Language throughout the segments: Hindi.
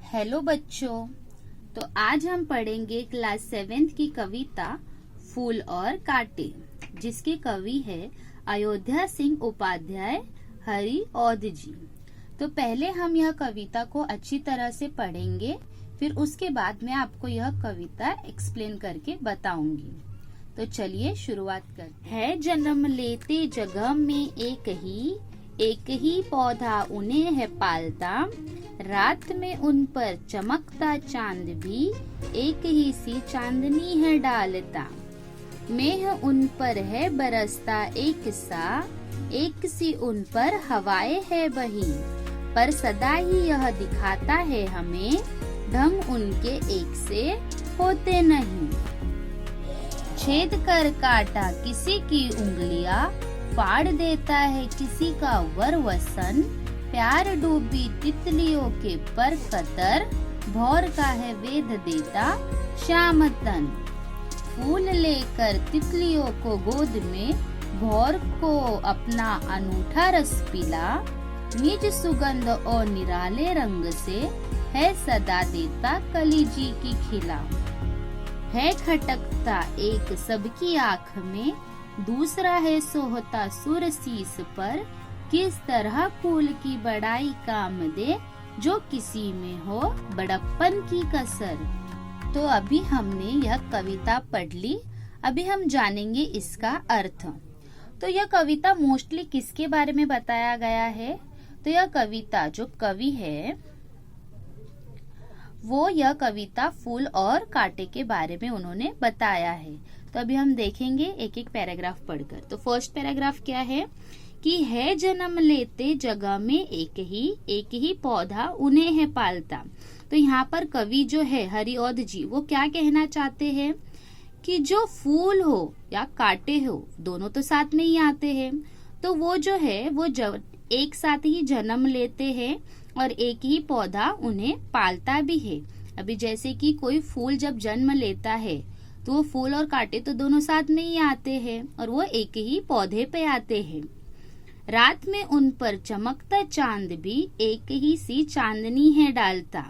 हेलो बच्चों। तो आज हम पढ़ेंगे क्लास 7th की कविता फूल और कांटे, जिसके कवि है अयोध्या सिंह उपाध्याय हरिऔध जी। तो पहले हम यह कविता को अच्छी तरह से पढ़ेंगे, फिर उसके बाद मैं आपको यह कविता एक्सप्लेन करके बताऊंगी। तो चलिए शुरुआत करते हैं। है जन्म लेते जगह में एक ही पौधा उन्हें है पालता, रात में उन पर चमकता चांद भी एक ही सी चांदनी है डालता। मेह उन पर है बरसता एक सा, एक सी उन पर हवाएं है बही, पर सदा ही यह दिखाता है हमें ढंग उनके एक से होते नहीं। छेद कर काटा किसी की उंगलियां, फाड़ देता है किसी का वरवसन, प्यार डूबी तितलियों के पर कतर, भौर का है वेद देता श्याम तन। फूल लेकर तितलियों को गोद में, भौर को अपना अनूठा रस पिला, निज सुगंध और निराले रंग से है सदा देता कली जी की खिला। है खटकता एक सबकी आँख में, दूसरा है सोहता सुर शीस पर, किस तरह फूल की बड़ाई काम दे, जो किसी में हो बड़प्पन की कसर। तो अभी हमने यह कविता पढ़ ली, अभी हम जानेंगे इसका अर्थ। तो यह कविता मोस्टली किसके बारे में बताया गया है? तो यह कविता जो कवि है वो यह कविता फूल और कांटे के बारे में उन्होंने बताया है। तो अभी हम देखेंगे एक एक पैराग्राफ पढ़कर। तो फर्स्ट पैराग्राफ क्या है कि है जन्म लेते जगह में एक ही पौधा उन्हें है पालता। तो यहाँ पर कवि जो है हरिऔध जी वो क्या कहना चाहते हैं कि जो फूल हो या कांटे हो दोनों तो साथ में ही आते हैं, तो वो जो है वो एक साथ ही जन्म लेते हैं और एक ही पौधा उन्हें पालता भी है। अभी जैसे कि कोई फूल जब जन्म लेता है तो वो फूल और कांटे तो दोनों साथ में ही आते हैं और वो एक ही पौधे पे आते हैं। रात में उन पर चमकता चांद भी एक ही सी चांदनी है डालता।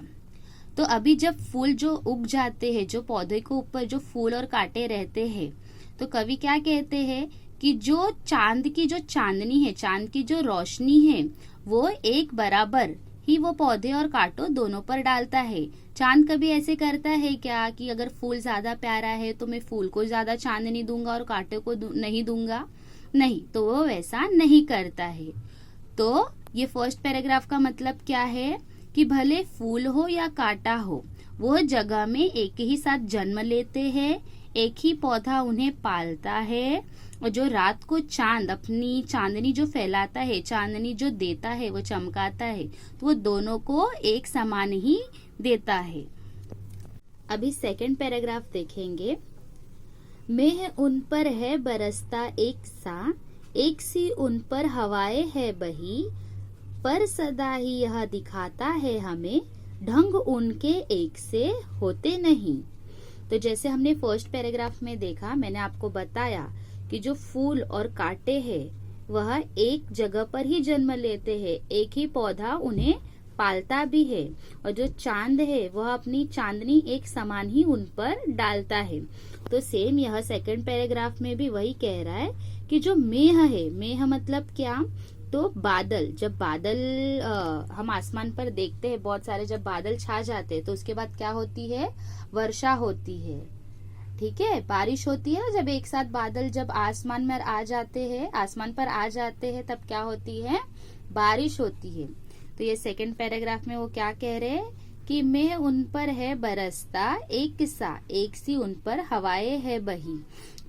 तो अभी जब फूल जो उग जाते हैं, जो पौधे के ऊपर जो फूल और कांटे रहते हैं, तो कवि क्या कहते हैं कि जो चांद की जो चांदनी है, चांद की जो रोशनी है, वो एक बराबर ही वो पौधे और कांटों दोनों पर डालता है। चांद कभी ऐसे करता है क्या कि अगर फूल ज्यादा प्यारा है तो मैं फूल को ज्यादा चांदनी दूंगा और कांटे को नहीं दूंगा? नहीं, तो वो वैसा नहीं करता है। तो ये फर्स्ट पैराग्राफ का मतलब क्या है कि भले फूल हो या कांटा हो, वो जगह में एक ही साथ जन्म लेते हैं, एक ही पौधा उन्हें पालता है, और जो रात को चांद अपनी चांदनी जो फैलाता है, चांदनी जो देता है, वो चमकाता है, तो वो दोनों को एक समान ही देता है। अभी सेकंड पैराग्राफ देखेंगे। मेह उन पर है बरसता एक सा, एक सी उन पर हवाएं है बही, पर सदा ही यह दिखाता है हमें ढंग उनके एक से होते नहीं। तो जैसे हमने फर्स्ट पैराग्राफ में देखा, मैंने आपको बताया कि जो फूल और कांटे हैं वह एक जगह पर ही जन्म लेते हैं, एक ही पौधा उन्हें पालता भी है, और जो चांद है वह अपनी चांदनी एक समान ही उन पर डालता है। तो सेम यह सेकंड पैराग्राफ में भी वही कह रहा है कि जो मेह है, मेह मतलब क्या? तो बादल, जब बादल हम आसमान पर देखते हैं, बहुत सारे जब बादल छा जाते हैं तो उसके बाद क्या होती है? वर्षा होती है, ठीक है, बारिश होती है। जब एक साथ बादल जब आसमान में आ जाते हैं, आसमान पर आ जाते हैं, तब क्या होती है? बारिश होती है। तो ये सेकंड पैराग्राफ में वो क्या कह रहे हैं कि मेह उन पर है बरसता एक सा, एक सी उन पर हवाएं है बही।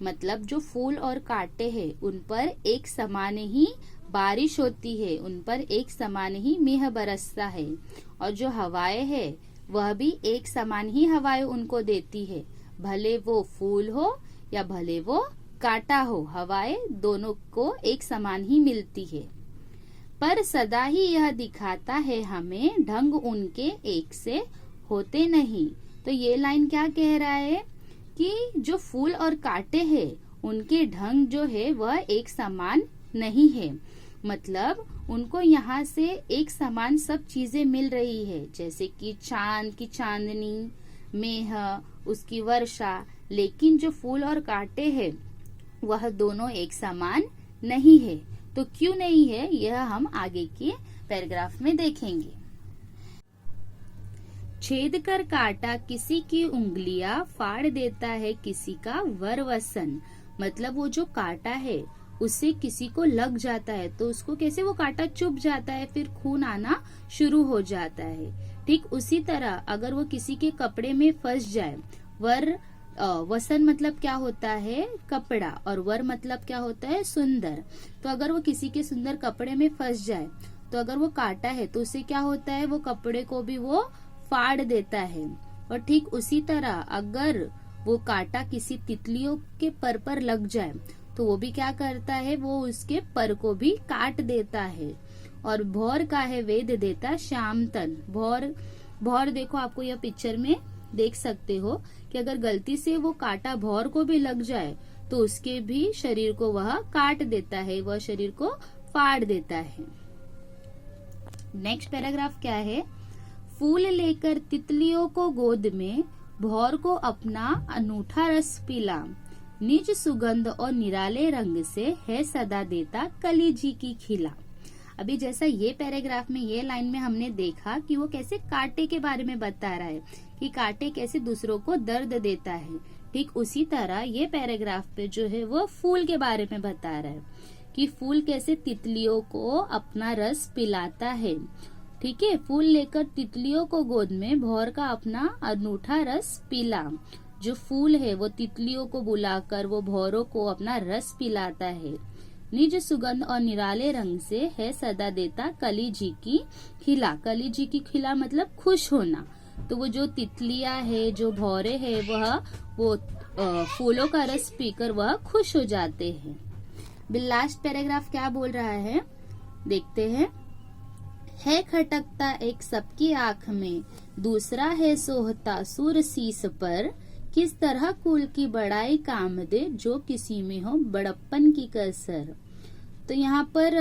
मतलब जो फूल और कांटे हैं उन पर एक समान ही बारिश होती है, उन पर एक समान ही मेह बरसता है, और जो हवाएं है वह भी एक समान ही हवाएं उनको देती है। भले वो फूल हो या भले वो कांटा हो, हवाएं दोनों को एक समान ही मिलती है। पर सदा ही यह दिखाता है हमें ढंग उनके एक से होते नहीं। तो ये लाइन क्या कह रहा है कि जो फूल और कांटे हैं उनके ढंग जो है वह एक समान नहीं है। मतलब उनको यहाँ से एक समान सब चीजें मिल रही है, जैसे कि चांद की चांदनी, मेह, उसकी वर्षा। लेकिन जो फूल और कांटे हैं वह दोनों एक समान नहीं है। तो क्यों नहीं है, यह हम आगे के पैराग्राफ में देखेंगे। छेद कर कांटा किसी की उंगलियां फाड़ देता है किसी का वरवसन। मतलब वो जो कांटा है उससे किसी को लग जाता है तो उसको कैसे वो कांटा चुभ जाता है, फिर खून आना शुरू हो जाता है। ठीक उसी तरह अगर वो किसी के कपड़े में फंस जाए, वसन मतलब क्या होता है, कपड़ा, और वर मतलब क्या होता है, सुंदर। तो अगर वो किसी के सुंदर कपड़े में फंस जाए तो अगर वो कांटा है तो उससे क्या होता है, वो कपड़े को भी वो फाड़ देता है। और ठीक उसी तरह अगर वो कांटा किसी तितलियों के पर लग जाए तो वो भी क्या करता है, वो उसके पर को भी काट देता है। और भौर का है वेद देता श्याम तन। भौर देखो, आपको यह पिक्चर में देख सकते हो कि अगर गलती से वो कांटा भौर को भी लग जाए तो उसके भी शरीर को वह काट देता है, वह शरीर को फाड़ देता है। नेक्स्ट पैराग्राफ क्या है, फूल लेकर तितलियों को गोद में भौर को अपना अनूठा रस पिला, निज सुगंध और निराले रंग से है सदा देता कली जी की खिला। अभी जैसा ये पैराग्राफ में ये लाइन में हमने देखा कि वो कैसे कांटे के बारे में बता रहा है कि कांटे कैसे दूसरों को दर्द देता है, ठीक उसी तरह ये पैराग्राफ पे जो है वो फूल के बारे में बता रहा है कि फूल कैसे तितलियों को अपना रस पिलाता है। ठीक है, फूल लेकर तितलियों को गोद में भौर का अपना अनूठा रस पिला। जो फूल है वो तितलियों को बुलाकर वो भौरों को अपना रस पिलाता है। निज सुगंध और निराले रंग से है सदा देता कली जी की खिला। कली जी की खिला मतलब खुश होना। तो वो जो तितलियां है, जो भौरे है, वो फूलों का रस पीकर वह खुश हो जाते हैं। लास्ट पैराग्राफ क्या बोल रहा है देखते हैं। है खटकता एक सबकी आंख में, दूसरा है सोहता सूर शीस पर, किस तरह कुल की बड़ाई काम दे जो किसी में हो बड़प्पन की कसर। तो यहाँ पर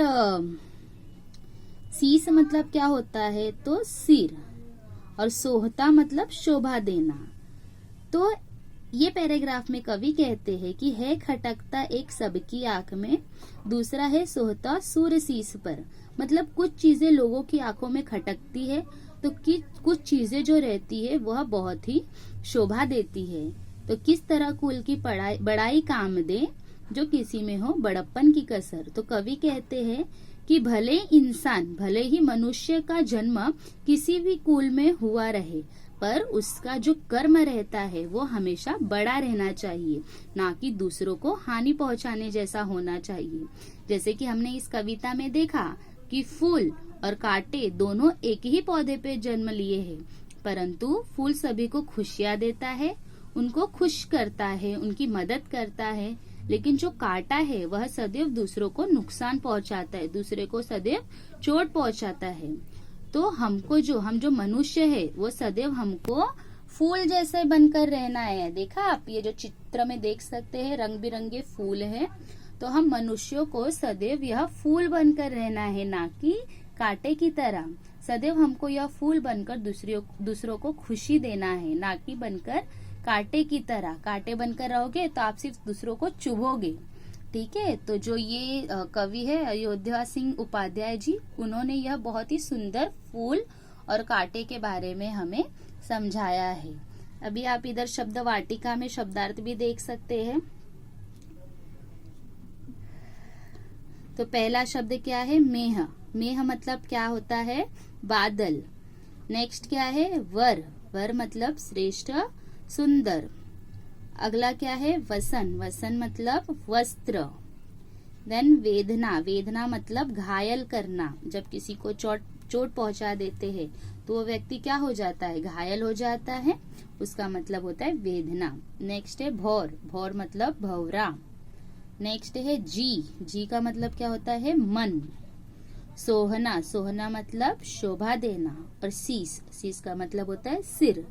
शीस मतलब क्या होता है, तो सिर, और सोहता मतलब शोभा देना। तो ये पैराग्राफ में कवि कहते हैं कि है खटकता एक सबकी आंख में, दूसरा है सोहता सूर शीस पर। मतलब कुछ चीजें लोगों की आंखों में खटकती है तो कुछ चीजें जो रहती है वह बहुत ही शोभा देती है। तो किस तरह कुल की बड़ाई काम दे जो किसी में हो बड़प्पन की कसर। तो कवि कहते हैं कि भले इंसान, भले ही मनुष्य का जन्म किसी भी कुल में हुआ रहे, पर उसका जो कर्म रहता है वो हमेशा बड़ा रहना चाहिए, ना कि दूसरों को हानि पहुंचाने जैसा होना चाहिए। जैसे कि हमने इस कविता में देखा कि फूल और कांटे दोनों एक ही पौधे पे जन्म लिए हैं, परंतु फूल सभी को खुशियां देता है, उनको खुश करता है, उनकी मदद करता है। लेकिन जो कांटा है वह सदैव दूसरों को नुकसान पहुंचाता है, दूसरे को सदैव चोट पहुंचाता है। तो हम जो मनुष्य है वो सदैव हमको फूल जैसे बनकर रहना है। देखा आप, ये जो चित्र में देख सकते हैं रंग बिरंगे फूल है, तो हम मनुष्यों को सदैव यह फूल बनकर रहना है, ना कि कांटे की तरह। सदैव हमको यह फूल बनकर दूसरों को खुशी देना है, ना कि बनकर कांटे की तरह। कांटे बनकर रहोगे तो आप सिर्फ दूसरों को चुभोगे। ठीक है, तो जो ये कवि है अयोध्या सिंह उपाध्याय जी, उन्होंने यह बहुत ही सुंदर फूल और कांटे के बारे में हमें समझाया है। अभी आप इधर शब्द वाटिका में शब्दार्थ भी देख सकते हैं। तो पहला शब्द क्या है, मेह। मेह मतलब क्या होता है, बादल। नेक्स्ट क्या है, वर। वर मतलब श्रेष्ठ, सुंदर। अगला क्या है, वसन। वसन मतलब वस्त्र। देन वेदना। वेदना मतलब घायल करना। जब किसी को चोट पहुंचा देते हैं तो वो व्यक्ति क्या हो जाता है, घायल हो जाता है, उसका मतलब होता है वेदना। नेक्स्ट है भौर। भौर मतलब भौरा। नेक्स्ट है जी। जी का मतलब क्या होता है, मन। सोहना। सोहना मतलब शोभा देना। और शीस। शीस का मतलब होता है सिर।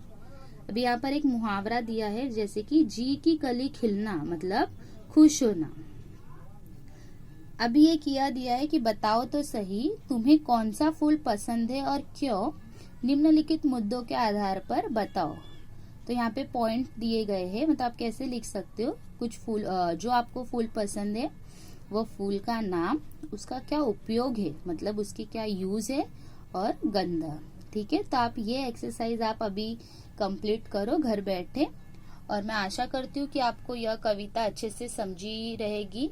अभी यहाँ पर एक मुहावरा दिया है, जैसे कि जी की कली खिलना मतलब खुश होना। अभी ये किया दिया है कि बताओ तो सही तुम्हें कौन सा फूल पसंद है और क्यों, निम्नलिखित मुद्दों के आधार पर बताओ। तो यहाँ पे पॉइंट दिए गए हैं, मतलब आप कैसे लिख सकते हो, कुछ फूल जो आपको फूल पसंद है वो फूल का नाम, उसका क्या उपयोग है, मतलब उसकी क्या यूज है, और गंध। ठीक है, तो आप ये एक्सरसाइज आप अभी कंप्लीट करो घर बैठे, और मैं आशा करती हूँ कि आपको यह कविता अच्छे से समझी रहेगी।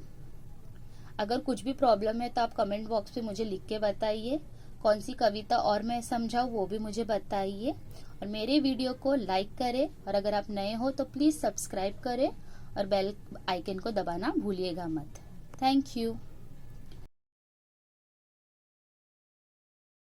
अगर कुछ भी प्रॉब्लम है तो आप कमेंट बॉक्स पे मुझे लिख के बताइए, कौन सी कविता और मैं समझाऊँ वो भी मुझे बताइए, और मेरे वीडियो को लाइक करें, और अगर आप नए हो तो प्लीज सब्सक्राइब करें और बेल आइकन को दबाना भूलिएगा मत। Thank you.